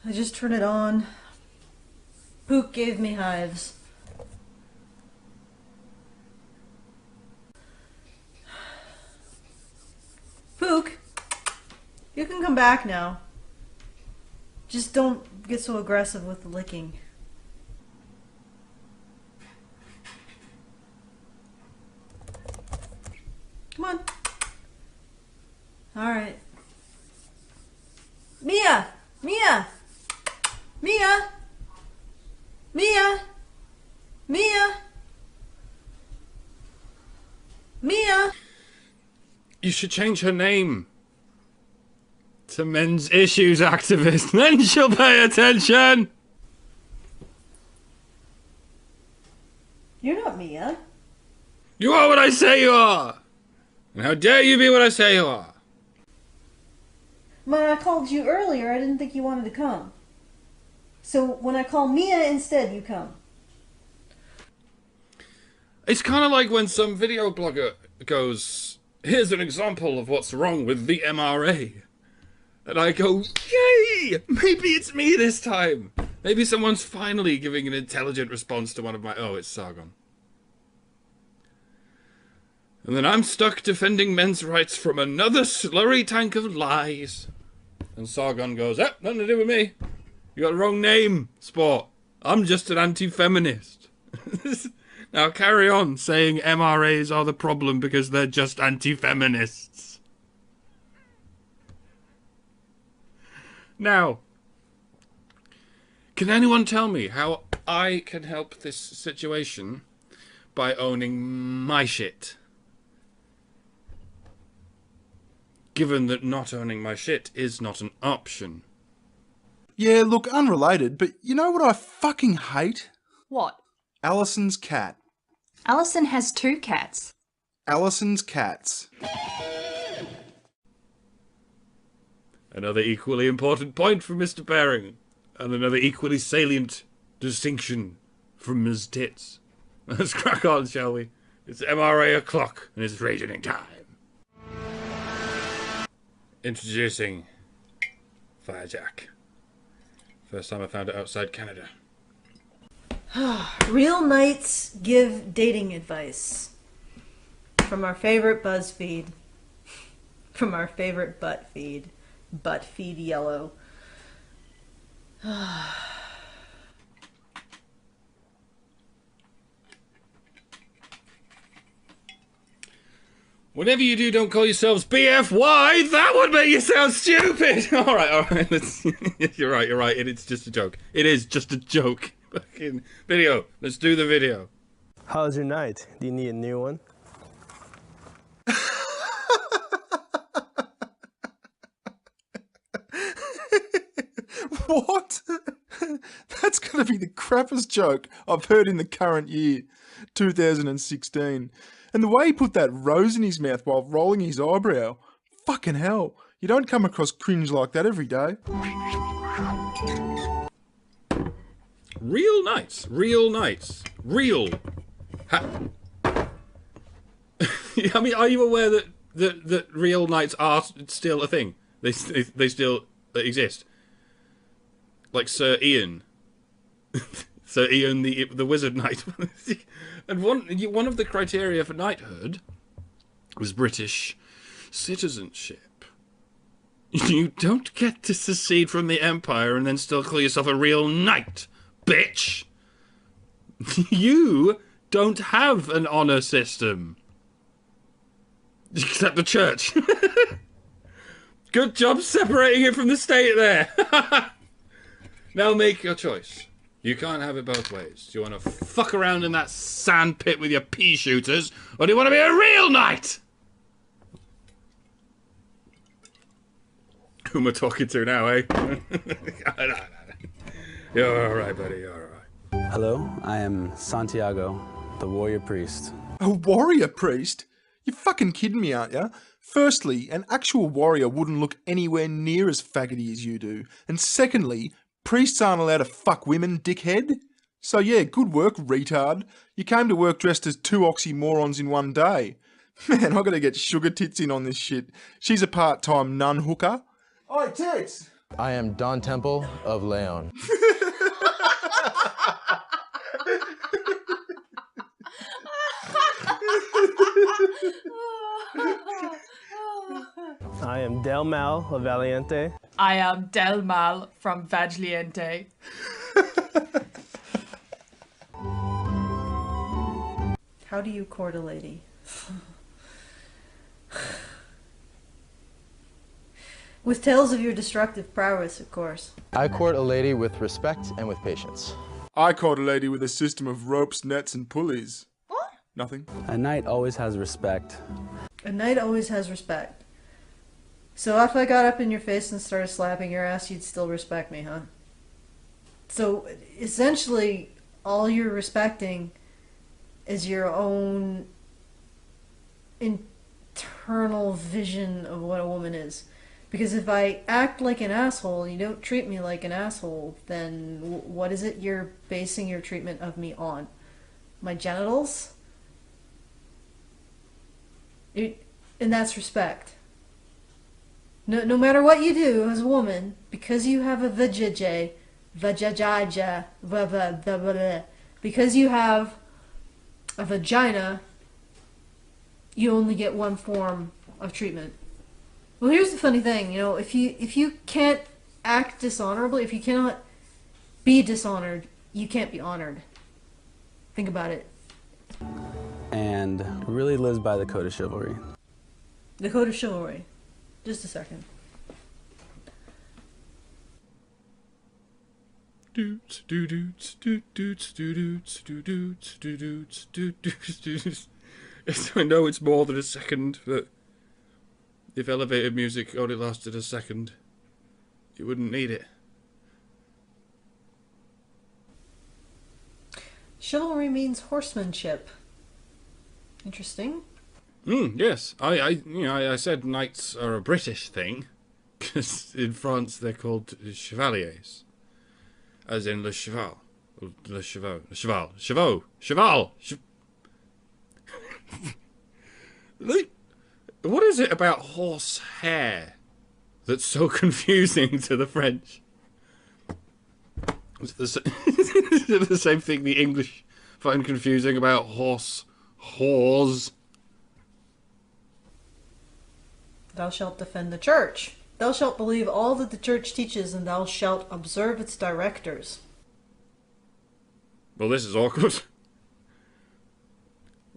I just turned it on. Pook gave me hives. Pook, you can come back now. Just don't get so aggressive with the licking. Come on. Alright. Mia! Mia! Mia! Mia! Mia! Mia! You should change her name to men's issues activist. Then she'll pay attention. You're not Mia. You are what I say you are. And how dare you be what I say you are. When I called you earlier, I didn't think you wanted to come. So when I call Mia instead, you come. It's kind of like when some video blogger goes, here's an example of what's wrong with the MRA. And I go, yay! Maybe it's me this time. Maybe someone's finally giving an intelligent response to one of my... Oh, it's Sargon. And then I'm stuck defending men's rights from another slurry tank of lies. And Sargon goes, nothing to do with me. You got the wrong name, sport. I'm just an anti-feminist. Now carry on saying MRAs are the problem because they're just anti-feminists. Now, can anyone tell me how I can help this situation by owning my shit? Given that not owning my shit is not an option. Yeah, look, unrelated, but you know what I fucking hate? What? Alison's cat. Alison has 2 cats. Alison's cats. Another equally important point from Mr. Baring, and another equally salient distinction from Ms. Tits. Let's crack on, shall we? It's MRA o'clock, and it's ragening time. Introducing Firejack. First time I found it outside Canada. Real knights give dating advice. From our favorite Buzzfeed. From our favorite butt feed. Butt feed yellow. Whatever you do, don't call yourselves BFY. That would make you sound stupid. All right. You're right. It's just a joke. It is just a joke. Fucking video. Let's do the video. How's your night? Do you need a new one? What? That's going to be the crappiest joke I've heard in the current year, 2016. And the way he put that rose in his mouth while rolling his eyebrow, fucking hell, you don't come across cringe like that every day. Real nights. I mean, are you aware that real knights are still a thing? They still exist. Like Sir Ian. Sir Ian the Wizard Knight. And one of the criteria for knighthood was British citizenship. You don't get to secede from the Empire and then still call yourself a real knight, bitch. You don't have an honour system. Except the church. Good job separating it from the state there. Now make your choice. You can't have it both ways. Do you want to fuck around in that sand pit with your pea shooters, or do you want to be a real knight? Who am I talking to now, eh? You're alright, buddy, you're alright. Hello, I am Santiago, the warrior priest. A warrior priest? You're fucking kidding me, aren't you? Firstly, an actual warrior wouldn't look anywhere near as faggoty as you do. And secondly, priests aren't allowed to fuck women, dickhead. So yeah, good work, retard. You came to work dressed as 2 oxymorons in one day. Man, I gotta get Sugartits in on this shit. She's a part-time nun hooker. Oi, Tits! I am Don Temple of Leon. I am Del Mal of Valiente. I am Del Mal from Vagliente. How do you court a lady? With tales of your destructive prowess, of course. I court a lady with respect and with patience. I caught a lady with a system of ropes, nets, and pulleys. What? Nothing. A knight always has respect. A knight always has respect. So if I got up in your face and started slapping your ass, you'd still respect me, huh? So essentially, all you're respecting is your own internal vision of what a woman is. Because if I act like an asshole and you don't treat me like an asshole, then what is it you're basing your treatment of me on? My genitals? And that's respect. No matter what you do as a woman, because you have a vajaja, because you have a vagina, you only get one form of treatment. Well, here's the funny thing, if you can't act dishonorably, if you cannot be dishonored, you can't be honored. Think about it. And really lives by the code of chivalry. The code of chivalry. Just a second. I know it's more than a second, but if elevator music only lasted a second, you wouldn't need it. Chivalry means horsemanship. Interesting. Yes. I said knights are a British thing, because in France they're called chevaliers, as in le cheval, or le cheval, cheval. What is it about horse hair that's so confusing to the French? Is it the same thing the English find confusing about whores? Thou shalt defend the church. Thou shalt believe all that the church teaches, and thou shalt observe its directors. Well, this is awkward.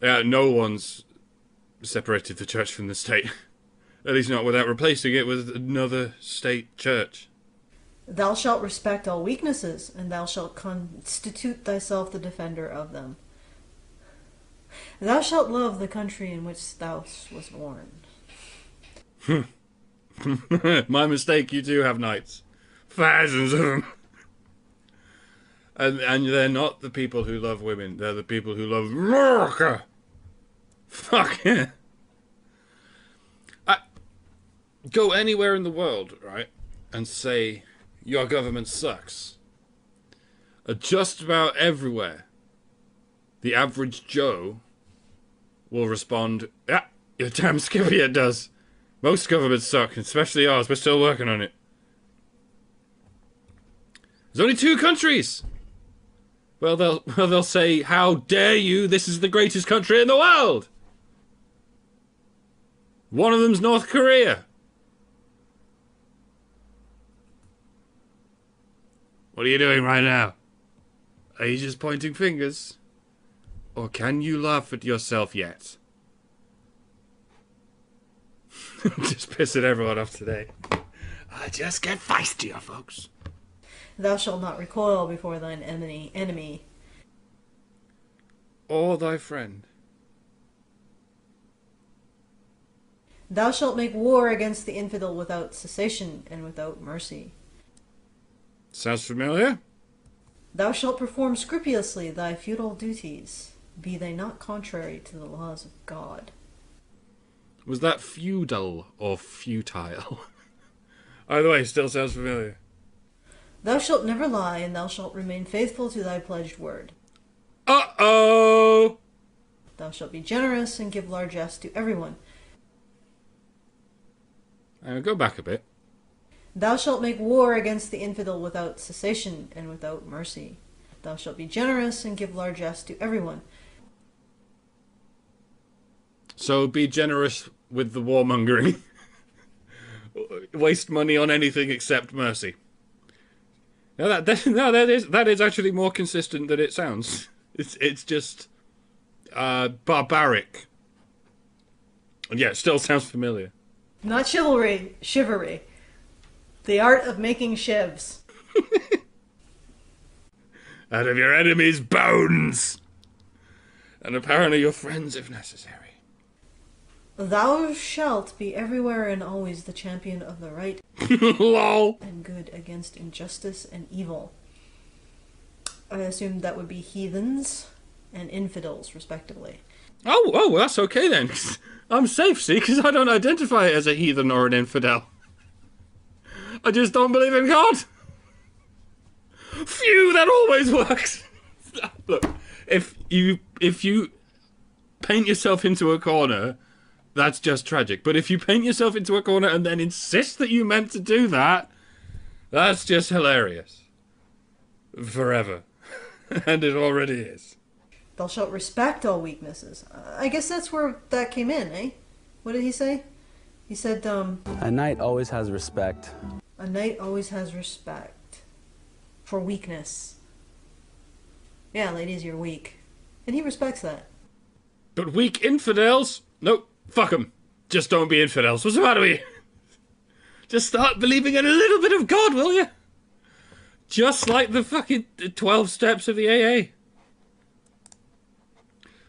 Yeah, no one's separated the church from the state. At least not without replacing it with another state church. Thou shalt respect all weaknesses, and thou shalt constitute thyself the defender of them. Thou shalt love the country in which thou was born. My mistake, you do have knights. Thousands of them. And they're not the people who love women, they're the people who love America. Fuck yeah. Go anywhere in the world, right, and say, your government sucks. Just about everywhere, the average Joe will respond, yeah, you're damn skippy it does. Most governments suck, especially ours. We're still working on it. There's only 2 countries. Well, they'll say, how dare you? This is the greatest country in the world. One of them's North Korea. What are you doing right now? Are you just pointing fingers? Or can you laugh at yourself yet? Just pissing everyone off today. I just get feistier, folks. Thou shalt not recoil before thine enemy. Or thy friend. Thou shalt make war against the infidel without cessation and without mercy. Sounds familiar? Thou shalt perform scrupulously thy feudal duties, be they not contrary to the laws of God. Was that feudal or futile? Either way, still sounds familiar. Thou shalt never lie, and thou shalt remain faithful to thy pledged word. Uh-oh! Thou shalt be generous and give largesse to everyone. Go back a bit. Thou shalt make war against the infidel without cessation and without mercy. Thou shalt be generous and give largesse to everyone. So be generous with the warmongering. Waste money on anything except mercy. Now that is actually more consistent than it sounds. It's just barbaric. And yeah, it still sounds familiar. Not chivalry, chivalry. The art of making shivs. Out of your enemy's bones! And apparently your friends if necessary. Thou shalt be everywhere and always the champion of the right LOL! and good against injustice and evil. I assume that would be heathens and infidels, respectively. Oh, well, that's okay then. I'm safe, see, because I don't identify as a heathen or an infidel. I just don't believe in God. Phew, that always works. Look, if you paint yourself into a corner, that's just tragic. But if you paint yourself into a corner and then insist that you meant to do that, that's just hilarious. Forever. And it already is. Thou shalt respect all weaknesses. I guess that's where that came in, eh? What did he say? He said, A knight always has respect. a knight always has respect for weakness. Yeah, ladies, you're weak. And he respects that. But weak infidels? Nope, fuck them. Just don't be infidels. What's the matter with you? Just start believing in a little bit of God, will you? Just like the fucking 12 steps of the AA.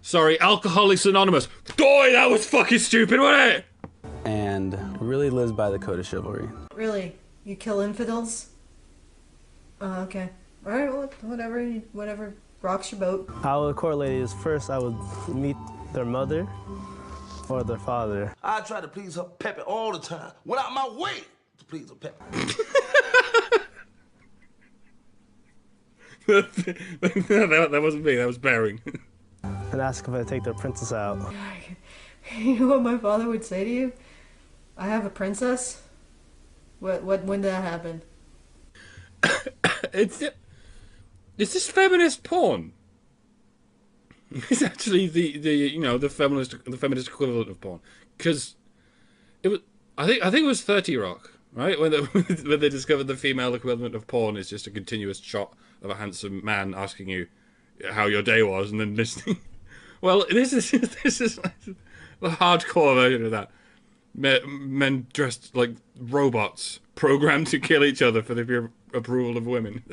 Sorry, Alcoholics Anonymous. Boy, that was fucking stupid, wasn't it? And really lives by the code of chivalry. Really? You kill infidels? Okay. Alright, well, whatever rocks your boat. How I would correlate is first I would meet their mother or their father. I try to please her Peppy all the time. Went out my way to please her Peppy. that wasn't me, that was Bearing. And ask if I take their princess out. You know what my father would say to you? I have a princess? When did that happen? Is this feminist porn? It's actually the feminist equivalent of porn, because it was I think it was 30 Rock, right, when they discovered the female equivalent of porn is just a continuous shot of a handsome man asking you how your day was and then listening. Well, this is like the hardcore version of that. Men dressed like robots, programmed to kill each other for the approval of women.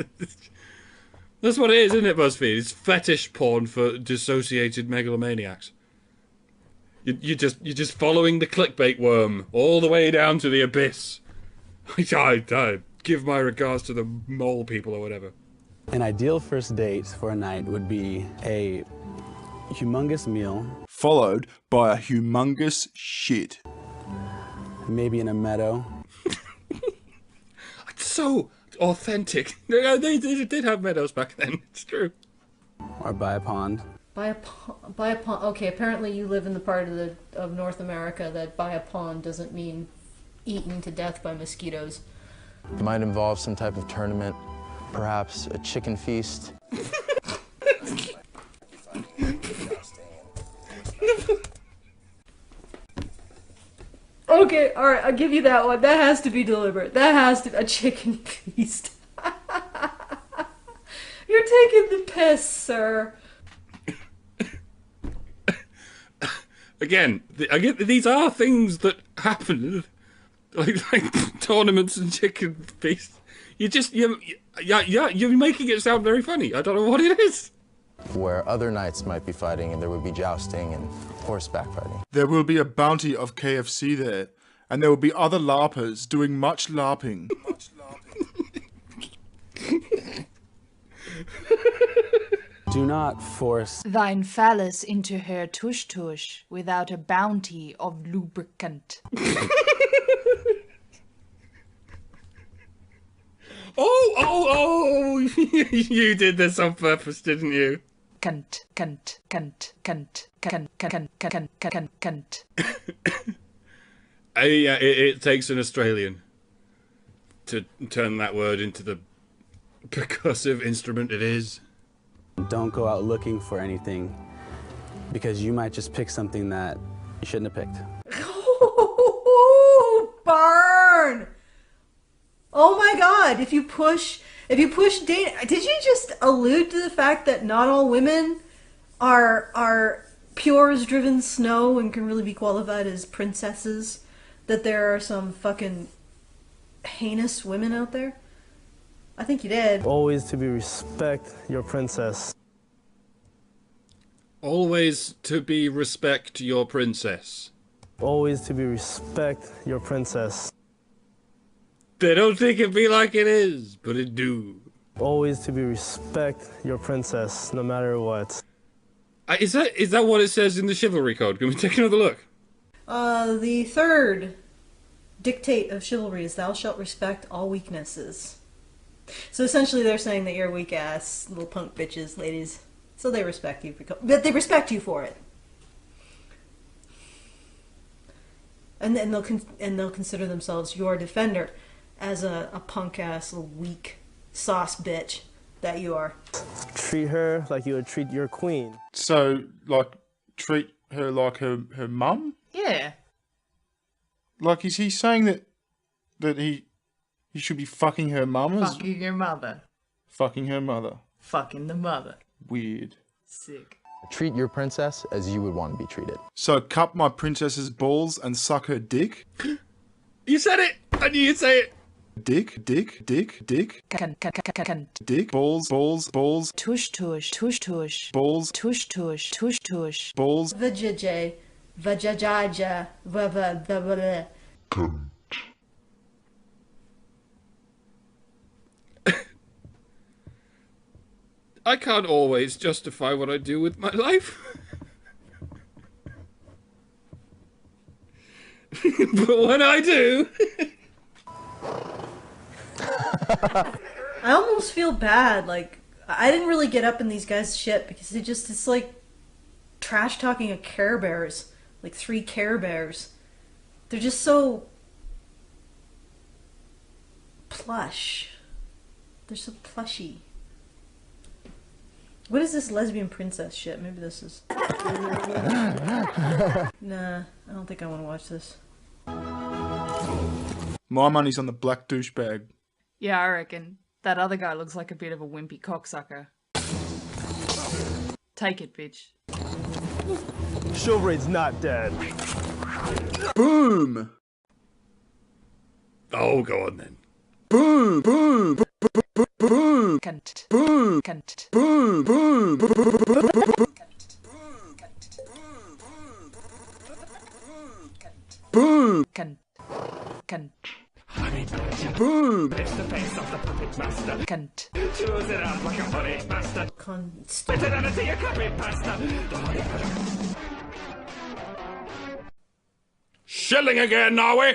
That's what it is, isn't it, BuzzFeed? It's fetish porn for dissociated megalomaniacs. You're just following the clickbait worm all the way down to the abyss. I give my regards to the mole people or whatever. An ideal first date for a knight would be a humongous meal, Followed by a humongous shit. maybe in a meadow. It's so authentic. They did have meadows back then. It's true. Or by a pond. By a pond. Okay, apparently you live in the part of North America that by a pond doesn't mean eaten to death by mosquitoes. It might involve some type of tournament, perhaps a chicken feast. Okay, alright, I'll give you that one. That has to be deliberate. That has to be a chicken feast. You're taking the piss, sir. Again, these are things that happen, like tournaments and chicken feasts. You're making it sound very funny. I don't know what it is. Where other knights might be fighting and there would be jousting and horseback fighting. There will be a bounty of KFC there, and there will be other LARPers doing much LARPing. Do not force Thine phallus into her tush tush without a bounty of lubricant. Oh! You did this on purpose, didn't you? Cunt. Yeah, it takes an Australian to turn that word into the percussive instrument it is. Don't go out looking for anything because you might just pick something that you shouldn't have picked. Oh, burn! Oh my God! If you push dating, did you just allude to the fact that not all women are pure as driven snow and can really be qualified as princesses? That there are some fucking heinous women out there? I think you did. Always to be respect your princess. Always to be respect your princess. Always to be respect your princess. They don't think it be like it is, but it do. Always to be respect your princess, no matter what. Is that what it says in the chivalry code? Can we take another look? The third dictate of chivalry is thou shalt respect all weaknesses. So essentially they're saying that you're weak ass little punk bitches, ladies. So they respect you, but they respect you for it. And then they'll consider themselves your defender as a punk ass little weak sauce bitch that you are. Treat her like you would treat your queen. So, like, treat her like her mum? Yeah. Like, is he saying that he should be fucking her mum? Fucking your mother. Fucking her mother. Fucking the mother. Weird. Sick. Treat your princess as you would want to be treated. So, cup my princess's balls and suck her dick? You said it! I knew you'd say it! Dick. Dick. Balls. Tush tush, tush tush. Balls. Tush tush, tush tush. Balls. Vajajay, vajajaja, vava. I can't always justify what I do with my life. But when I do... I almost feel bad, like, I didn't really get up in these guys' shit because it's like trash talking of Care Bears. Like 3 Care Bears. They're just so plush. They're so plushy. What is this lesbian princess shit? Maybe this is... Nah, I don't think I want to watch this. My money's on the black douchebag. Yeah, I reckon. That other guy looks like a bit of a wimpy cocksucker. Take it, bitch. Chivalry's not dead. Boom! Oh, go on then. Boom! Boom! Boom! Cunt. Boom! Cunt. Boom! Boom! Boom! Cunt. Cunt. Boom! Cunt. Shelling again, are we?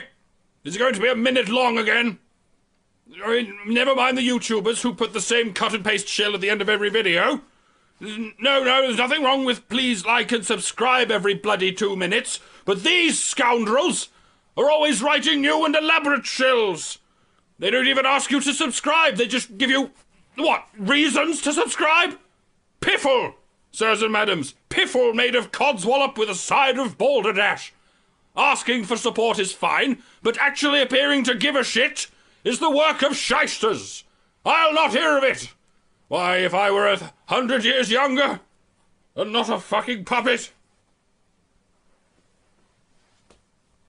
Is it going to be a minute long again? I mean, never mind the YouTubers who put the same cut and paste shell at the end of every video. No, there's nothing wrong with please like and subscribe every bloody 2 minutes, but these scoundrels are always writing new and elaborate shills. They don't even ask you to subscribe, they just give you, what, reasons to subscribe? Piffle, sirs and madams, piffle made of codswallop with a side of balderdash. Asking for support is fine, but actually appearing to give a shit is the work of shysters. I'll not hear of it. Why, if I were 100 years younger, and not a fucking puppet,